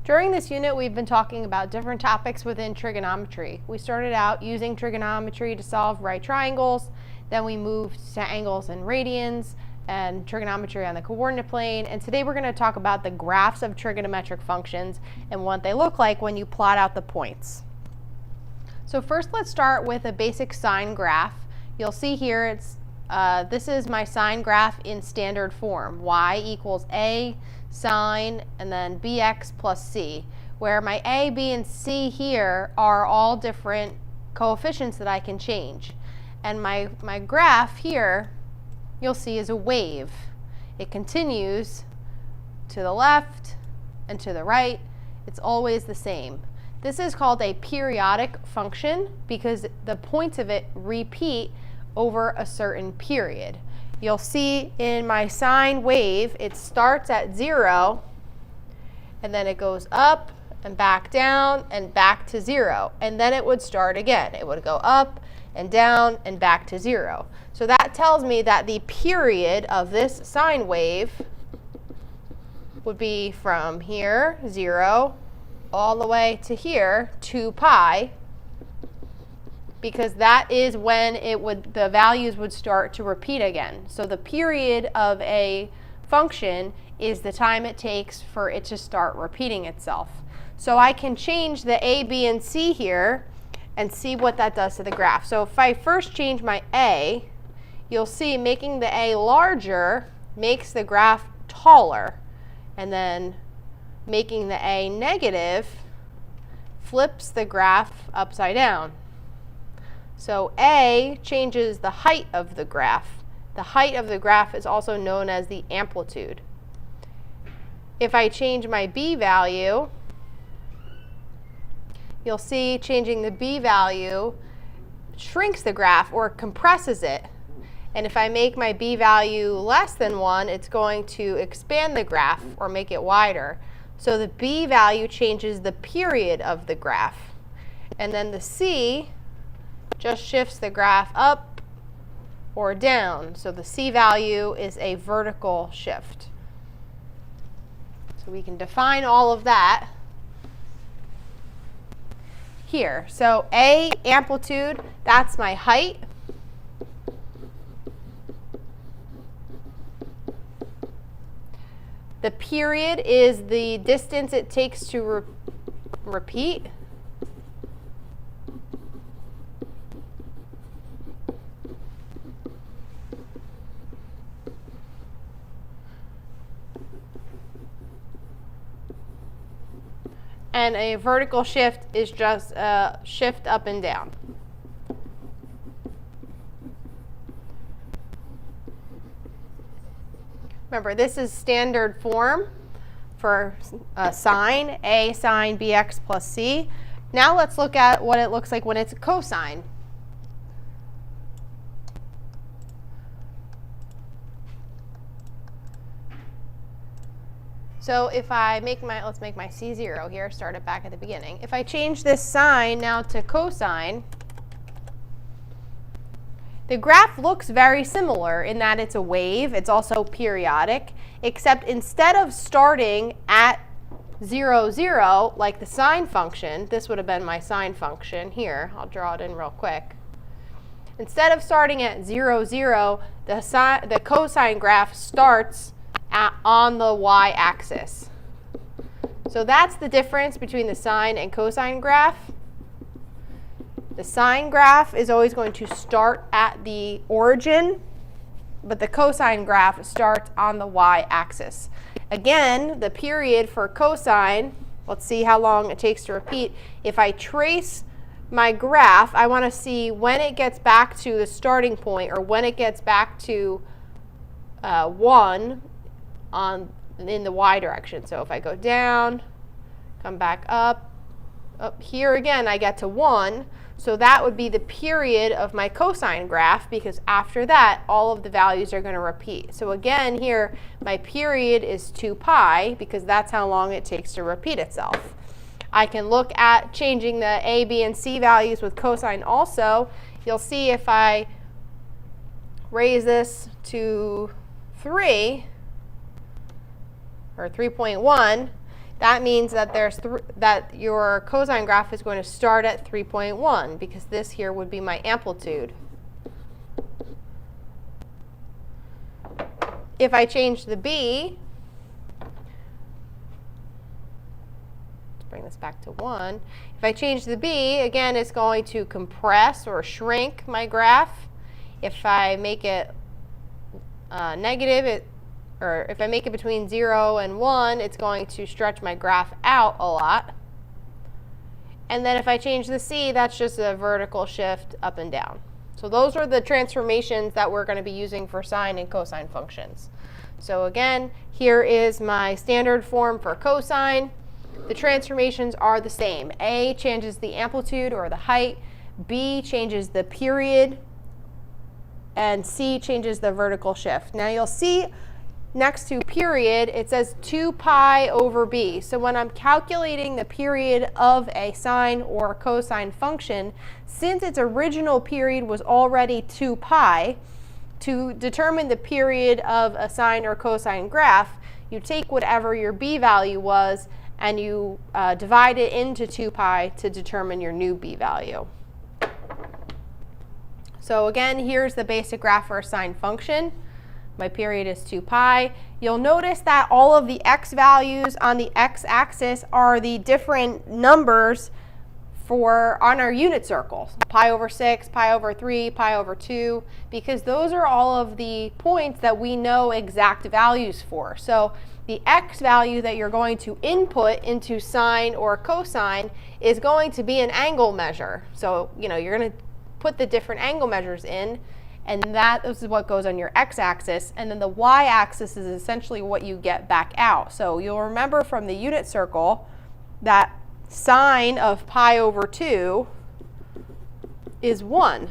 During this unit, we've been talking about different topics within trigonometry. We started out using trigonometry to solve right triangles, then we moved to angles and radians, and trigonometry on the coordinate plane, and today we're going to talk about the graphs of trigonometric functions and what they look like when you plot out the points. So first let's start with a basic sine graph. You'll see here this is my sine graph in standard form. Y equals A sine and then bx plus c, where my a, b, and c here are all different coefficients that I can change. And my graph here, you'll see, is a wave. It continues to the left and to the right. It's always the same. This is called a periodic function because the points of it repeat over a certain period. You'll see in my sine wave, it starts at 0, and then it goes up and back down and back to 0. And then it would start again. It would go up and down and back to 0. So that tells me that the period of this sine wave would be from here, 0, all the way to here, 2 pi, because that is when the values would start to repeat again. So the period of a function is the time it takes for it to start repeating itself. So I can change the a, b, and c here and see what that does to the graph. So if I first change my a, you'll see making the a larger makes the graph taller. And then making the a negative flips the graph upside down. So a changes the height of the graph. The height of the graph is also known as the amplitude. If I change my b value, you'll see changing the b value shrinks the graph or compresses it. And if I make my b value less than 1, it's going to expand the graph or make it wider. So the b value changes the period of the graph. And then the c just shifts the graph up or down. So the c value is a vertical shift. So we can define all of that here. So a, amplitude, that's my height. The period is the distance it takes to repeat. And a vertical shift is just a shift up and down. Remember, this is standard form for sine, a sine bx plus c. Now let's look at what it looks like when it's a cosine. So if I make let's make my c0 here, start it back at the beginning. If I change this sine now to cosine, the graph looks very similar in that it's a wave. It's also periodic, except instead of starting at 0, 0, like the sine function, this would have been my sine function here. I'll draw it in real quick. Instead of starting at 0, 0, the cosine graph starts on the y-axis. So that's the difference between the sine and cosine graph. The sine graph is always going to start at the origin, but the cosine graph starts on the y-axis. Again, the period for cosine, let's see how long it takes to repeat. If I trace my graph, I want to see when it gets back to the starting point or when it gets back to 1 in the y direction. So if I go down, come back up here again, I get to 1. So that would be the period of my cosine graph, because after that, all of the values are going to repeat. So again, here, my period is 2 pi, because that's how long it takes to repeat itself. I can look at changing the a, b, and c values with cosine also. You'll see if I raise this to 3, or 3.1, that means that that your cosine graph is going to start at 3.1 because this here would be my amplitude. If I change the b, let's bring this back to 1. If I change the b, again, it's going to compress or shrink my graph. If I make it negative, or if I make it between 0 and 1, it's going to stretch my graph out a lot. And then if I change the c, that's just a vertical shift up and down. So those are the transformations that we're going to be using for sine and cosine functions. So again, here is my standard form for cosine. The transformations are the same. A changes the amplitude or the height, B changes the period, and C changes the vertical shift. Now you'll see next to period, it says 2 pi over b. So when I'm calculating the period of a sine or cosine function, since its original period was already 2 pi, to determine the period of a sine or cosine graph, you take whatever your b value was and you divide it into 2 pi to determine your new b value. So again, here's the basic graph for a sine function. My period is 2 pi. You'll notice that all of the x values on the x-axis are the different numbers on our unit circle. Pi over 6, pi over 3, pi over 2, because those are all of the points that we know exact values for. So the x value that you're going to input into sine or cosine is going to be an angle measure. So you're going to put the different angle measures in, and this is what goes on your x-axis, and then the y-axis is essentially what you get back out. So you'll remember from the unit circle that sine of pi over 2 is 1.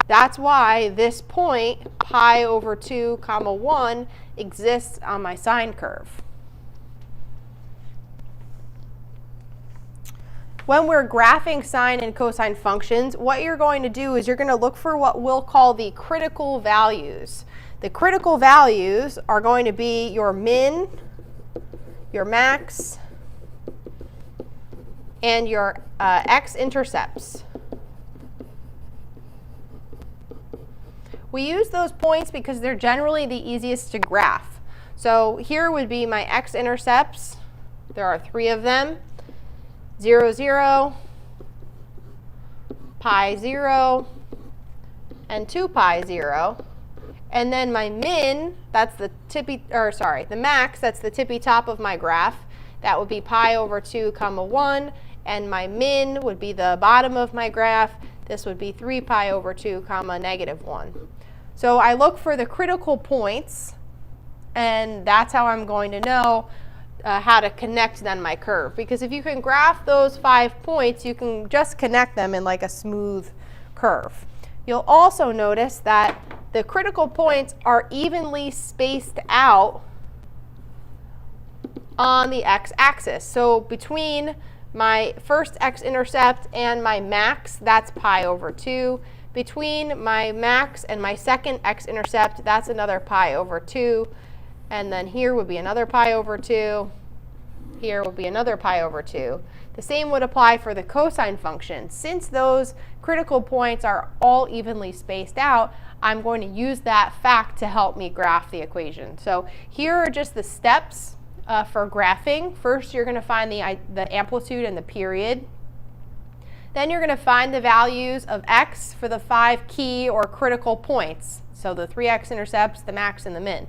That's why this point, pi over 2 comma 1, exists on my sine curve. When we're graphing sine and cosine functions, what you're going to do is you're going to look for what we'll call the critical values. The critical values are going to be your min, your max, and your x-intercepts. We use those points because they're generally the easiest to graph. So here would be my x-intercepts. There are 3 of them. 0, 0, pi 0, and 2 pi 0. And then my min, that's the the max, that's the tippy top of my graph. That would be pi over 2 comma 1. And my min would be the bottom of my graph. This would be 3 pi over 2 comma negative 1. So I look for the critical points, and that's how I'm going to know how to connect then my curve. Because if you can graph those 5 points, you can just connect them in like a smooth curve. You'll also notice that the critical points are evenly spaced out on the x-axis. So between my first x-intercept and my max, that's pi over 2. Between my max and my second x-intercept, that's another pi over 2. And then here would be another pi over 2. Here would be another pi over 2. The same would apply for the cosine function. Since those critical points are all evenly spaced out, I'm going to use that fact to help me graph the equation. So here are just the steps for graphing. First, you're going to find the amplitude and the period. Then you're going to find the values of x for the 5 key or critical points. So the 3 x-intercepts, the max, and the min.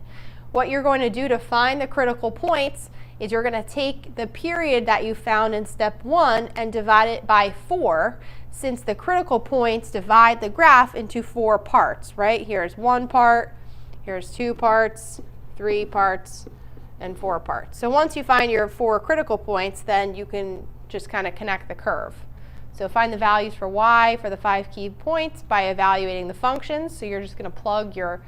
What you're going to do to find the critical points is you're going to take the period that you found in step 1 and divide it by 4, since the critical points divide the graph into 4 parts, right? Here's 1 part, here's 2 parts, 3 parts, and 4 parts. So once you find your 4 critical points, then you can just kind of connect the curve. So find the values for y for the 5 key points by evaluating the functions. So you're just going to plug your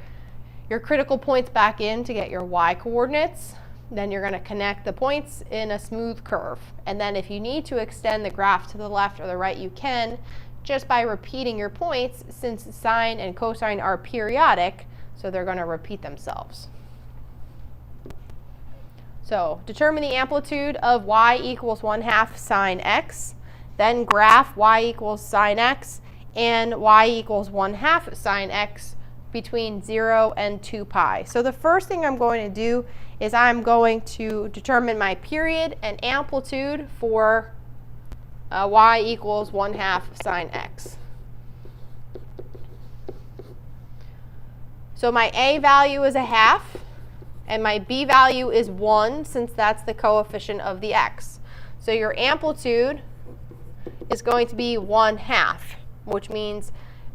critical points back in to get your y coordinates. Then you're going to connect the points in a smooth curve. And then if you need to extend the graph to the left or the right, you can, just by repeating your points, since sine and cosine are periodic, so they're going to repeat themselves. So determine the amplitude of y equals 1/2 sine x, then graph y equals sine x and y equals 1/2 sine x between 0 and 2 pi. So the first thing I'm going to do is I'm going to determine my period and amplitude for y equals 1/2 sine x. So my a value is 1/2, and my b value is 1, since that's the coefficient of the x. So your amplitude is going to be 1/2, which means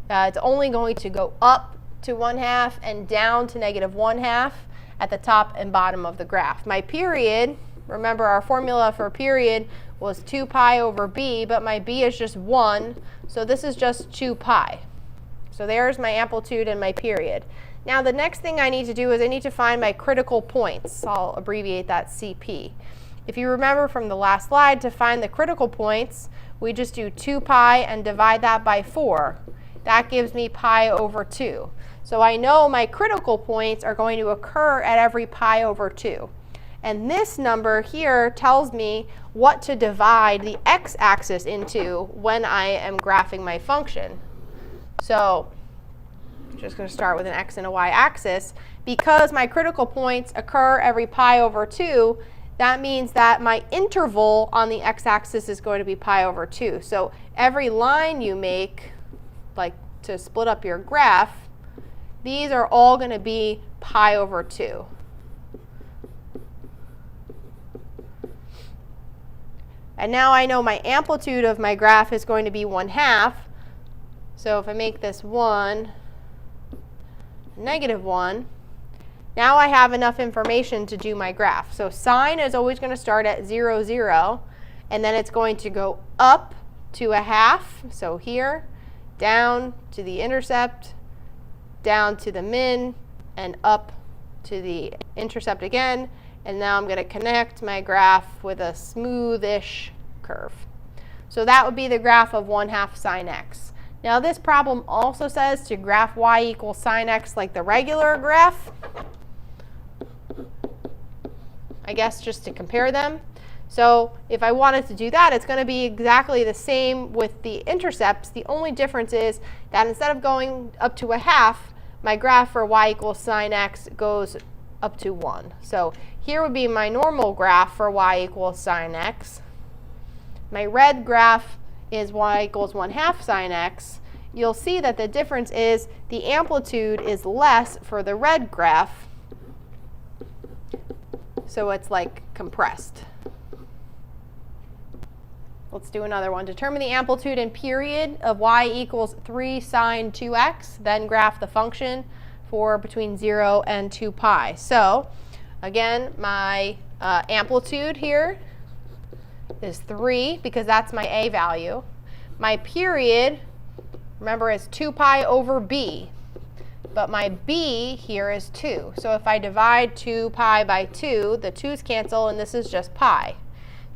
it's only going to go up to 1/2 and down to -1/2 at the top and bottom of the graph. My period, remember our formula for period was 2 pi over b, but my b is just 1, so this is just 2 pi. So there's my amplitude and my period. Now the next thing I need to do is I need to find my critical points. I'll abbreviate that CP. If you remember from the last slide, to find the critical points, we just do 2 pi and divide that by 4. That gives me pi over 2. So I know my critical points are going to occur at every pi over 2. And this number here tells me what to divide the x-axis into when I am graphing my function. So I'm just going to start with an x and a y-axis. Because my critical points occur every pi over 2, that means that my interval on the x-axis is going to be pi over 2. So every line you make, like to split up your graph, these are all going to be pi over 2. And now I know my amplitude of my graph is going to be 1/2. So if I make this 1, -1, now I have enough information to do my graph. So sine is always going to start at 0, 0, and then it's going to go up to 1/2, so here, down to the intercept, down to the min, and up to the intercept again. And now I'm going to connect my graph with a smoothish curve. So that would be the graph of 1/2 sine x. Now this problem also says to graph y equals sine x like the regular graph. I guess just to compare them. So if I wanted to do that, it's going to be exactly the same with the intercepts. The only difference is that instead of going up to 1/2, my graph for y equals sine x goes up to 1. So here would be my normal graph for y equals sine x. My red graph is y equals 1/2 sine x. You'll see that the difference is the amplitude is less for the red graph. So it's like compressed. Let's do another one. Determine the amplitude and period of y equals 3 sine 2x. Then graph the function for between 0 and 2 pi. So again, my amplitude here is 3 because that's my a value. My period, remember, is 2 pi over b. But my b here is 2. So if I divide 2 pi by 2, the 2's cancel, and this is just pi.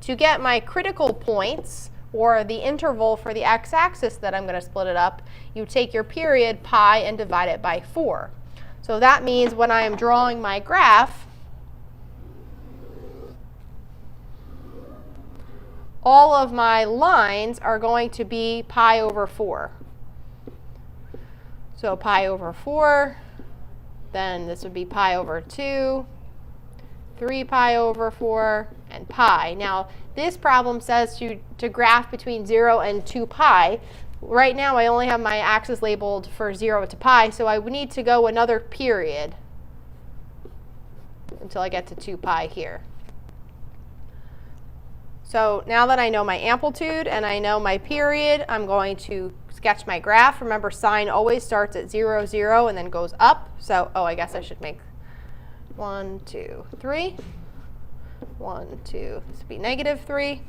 To get my critical points, or the interval for the x-axis that I'm going to split it up, you take your period, pi, and divide it by 4. So that means when I am drawing my graph, all of my lines are going to be pi over 4. So pi over 4, then this would be pi over 2, 3 pi over 4, and pi. Now, this problem says to graph between 0 and 2 pi. Right now, I only have my axis labeled for 0 to pi, so I would need to go another period until I get to 2 pi here. So now that I know my amplitude and I know my period, I'm going to sketch my graph. Remember, sine always starts at 0, 0, and then goes up. So, I guess I should make 1, 2, 3. 1, 2, this would be -3.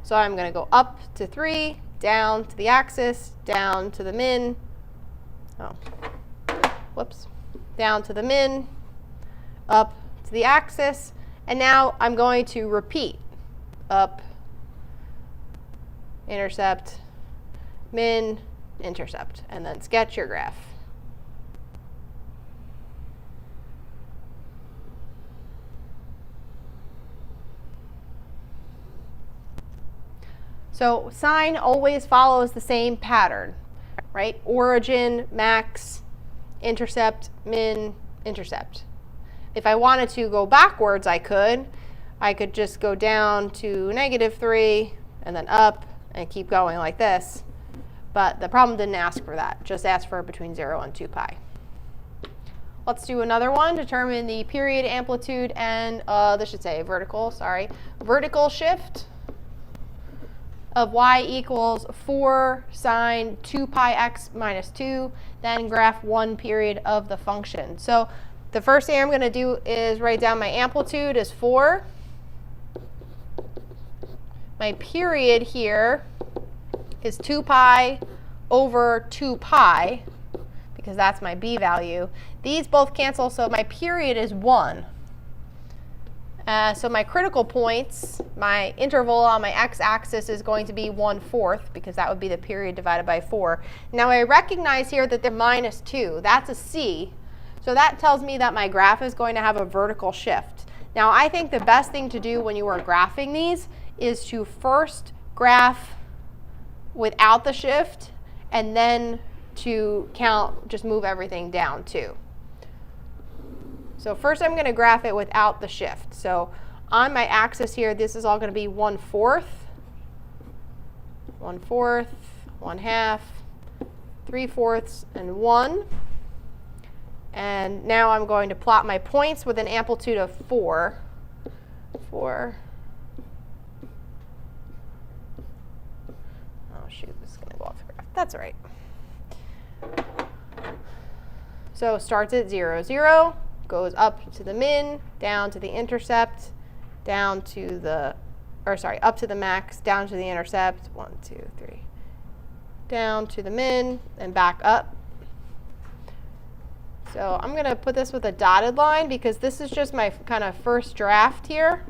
So I'm going to go up to 3, down to the axis, down to the min. Down to the min, up to the axis. And now I'm going to repeat. Up, intercept, min, intercept, and then sketch your graph. So sine always follows the same pattern, right? Origin, max, intercept, min, intercept. If I wanted to go backwards, I could just go down to -3 and then up and keep going like this. But the problem didn't ask for that, just asked for between 0 and 2 pi. Let's do another one. Determine the period, amplitude, and this should say vertical, sorry. Vertical shift of y equals 4 sine 2 pi x minus 2, then graph one period of the function. So the first thing I'm going to do is write down my amplitude is 4. My period here is 2 pi over 2 pi, because that's my b value. These both cancel, so my period is 1. So my critical points, my interval on my x-axis is going to be 1/4, because that would be the period divided by 4. Now I recognize here that they're -2. That's a c. So that tells me that my graph is going to have a vertical shift. Now I think the best thing to do when you are graphing these is to first graph without the shift, and then to count, just move everything down too. So first I'm going to graph it without the shift. So on my axis here, this is all going to be 1/4, 1/4, 1/2, 3/4, and 1. And now I'm going to plot my points with an amplitude of 4. 4. Oh shoot, this is going to go off the graph. That's all right. So starts at 0, 0, goes up to the min, down to the intercept, down to the, or sorry, up to the max, down to the intercept, 1, 2, 3, down to the min, and back up. So I'm going to put this with a dotted line because this is just my kind of first draft here.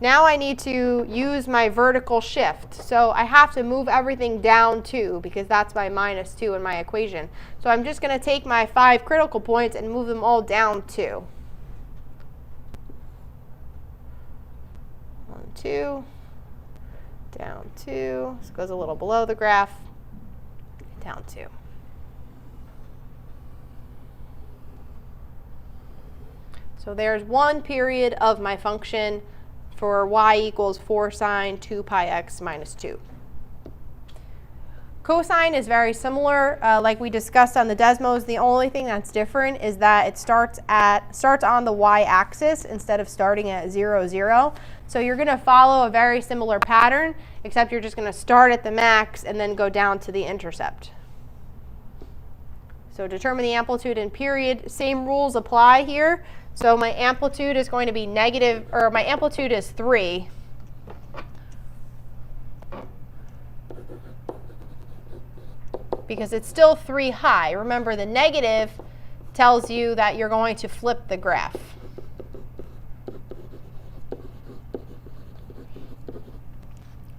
Now I need to use my vertical shift. So I have to move everything down 2 because that's my -2 in my equation. So I'm just going to take my 5 critical points and move them all down 2. 1, 2, down 2. This goes a little below the graph, down 2. So there's one period of my function for y equals 4 sine 2 pi x minus 2. Cosine is very similar, like we discussed on the Desmos. The only thing that's different is that it starts on the y-axis instead of starting at 0, 0. So you're going to follow a very similar pattern, except you're just going to start at the max and then go down to the intercept. So determine the amplitude and period. Same rules apply here. So my amplitude is going to be negative, or my amplitude is 3. Because it's still 3 high. Remember, the negative tells you that you're going to flip the graph.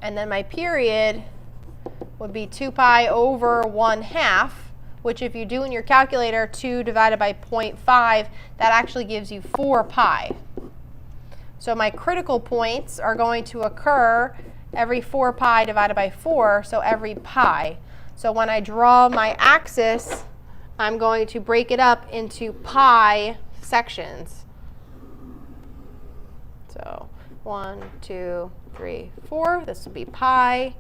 And then my period would be 2 pi over 1/2. Which if you do in your calculator, 2 divided by 0.5, that actually gives you 4 pi. So my critical points are going to occur every 4 pi divided by 4, so every pi. So when I draw my axis, I'm going to break it up into pi sections. So 1, 2, 3, 4. This would be pi,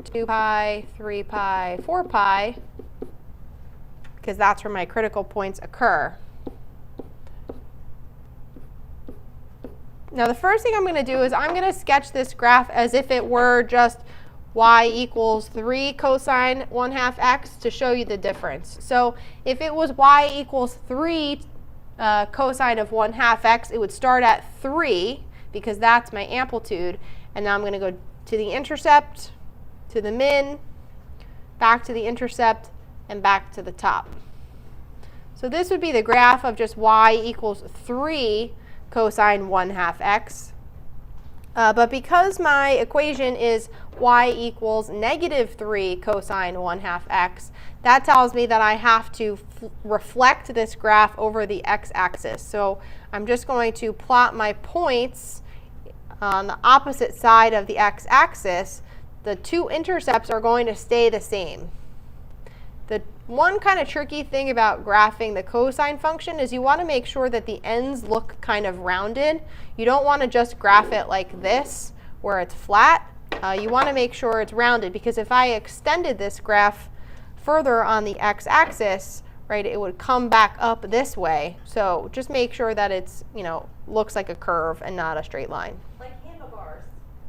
2 pi, 3 pi, 4 pi. Because that's where my critical points occur. Now the first thing I'm going to do is I'm going to sketch this graph as if it were just y equals 3 cosine 1/2 x to show you the difference. So if it was y equals 3 cosine of 1/2 x, it would start at 3 because that's my amplitude. And now I'm going to go to the intercept, to the min, back to the intercept, and back to the top. So this would be the graph of just y equals 3 cosine 1/2 x. But because my equation is y equals -3 cosine 1/2 x, that tells me that I have to reflect this graph over the x-axis. So I'm just going to plot my points on the opposite side of the x-axis, the two intercepts are going to stay the same. The one kind of tricky thing about graphing the cosine function is you want to make sure that the ends look kind of rounded. You don't want to just graph it like this, where it's flat. You want to make sure it's rounded, because if I extended this graph further on the x-axis, right, it would come back up this way. So just make sure that it's, looks like a curve and not a straight line. Like handlebars.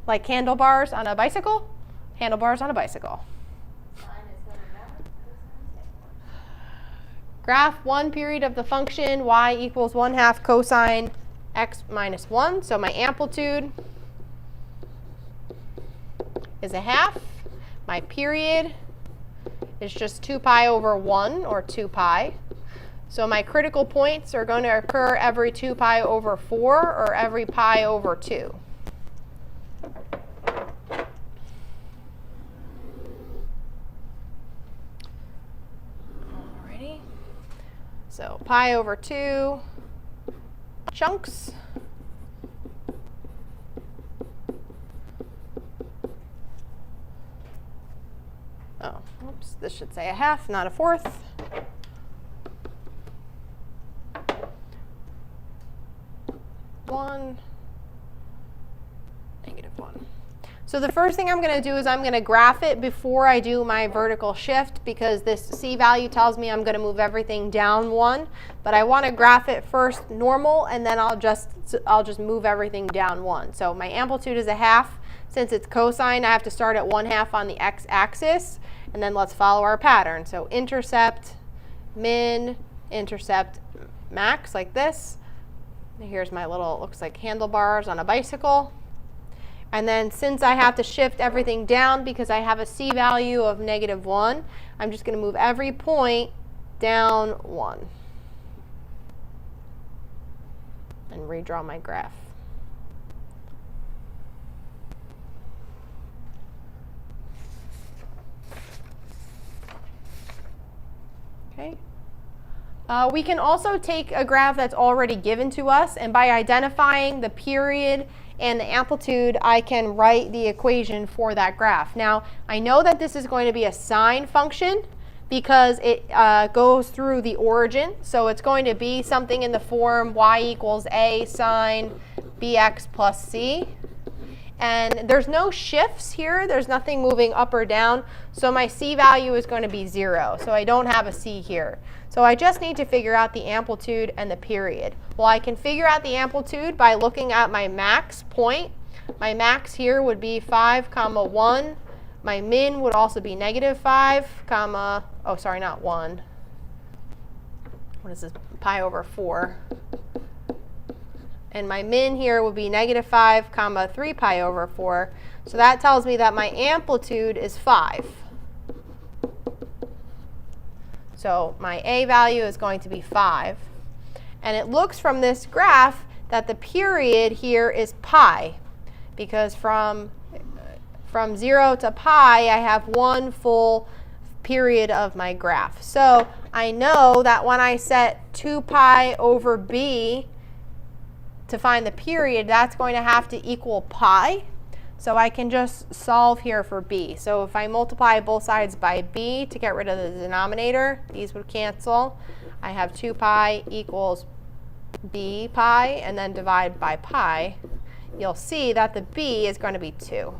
Like handlebars on a bicycle? Handlebars on a bicycle. Graph one period of the function y equals 1/2 cosine x minus 1. So my amplitude is 1/2. My period is just 2 pi over 1, or 2 pi. So my critical points are going to occur every 2 pi over 4 or every pi over 2. Alrighty. So pi over 2 chunks. Oh, oops, this should say 1/2, not 1/4. -1. So the first thing I'm going to do is I'm going to graph it before I do my vertical shift, because this C value tells me I'm going to move everything down 1. But I want to graph it first normal, and then I'll just move everything down 1. So my amplitude is 1/2. Since it's cosine, I have to start at 1/2 on the x-axis. And then let's follow our pattern. So intercept, min, intercept, max, like this. Here's my little, looks like handlebars on a bicycle. And then since I have to shift everything down because I have a C value of -1, I'm just going to move every point down 1. And redraw my graph. Okay. We can also take a graph that's already given to us, and by identifying the period and the amplitude, I can write the equation for that graph. Now, I know that this is going to be a sine function because it goes through the origin. So it's going to be something in the form y equals a sine bx plus c. And there's no shifts here. There's nothing moving up or down. So my C value is going to be 0. So I don't have a C here. So I just need to figure out the amplitude and the period. Well, I can figure out the amplitude by looking at my max point. My max here would be 5, 1. My min would also be -5, oh, sorry, not 1. What is this? Pi over 4. And my min here would be -5, 3 pi over 4. So that tells me that my amplitude is 5. So my A value is going to be 5. And it looks from this graph that the period here is pi, because from 0 to pi, I have one full period of my graph. So I know that when I set 2 pi over b to find the period, that's going to have to equal pi. So I can just solve here for b. So if I multiply both sides by b to get rid of the denominator, these would cancel. I have 2 pi equals b pi, and then divide by pi. You'll see that the b is going to be 2.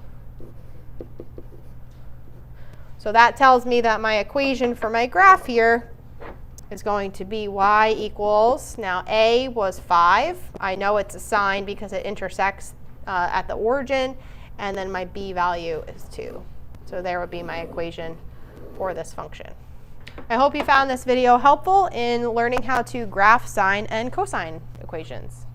So that tells me that my equation for my graph here is going to be y equals, now a was 5. I know it's a sine because it intersects at the origin. And then my b value is 2. So there would be my equation for this function. I hope you found this video helpful in learning how to graph sine and cosine equations.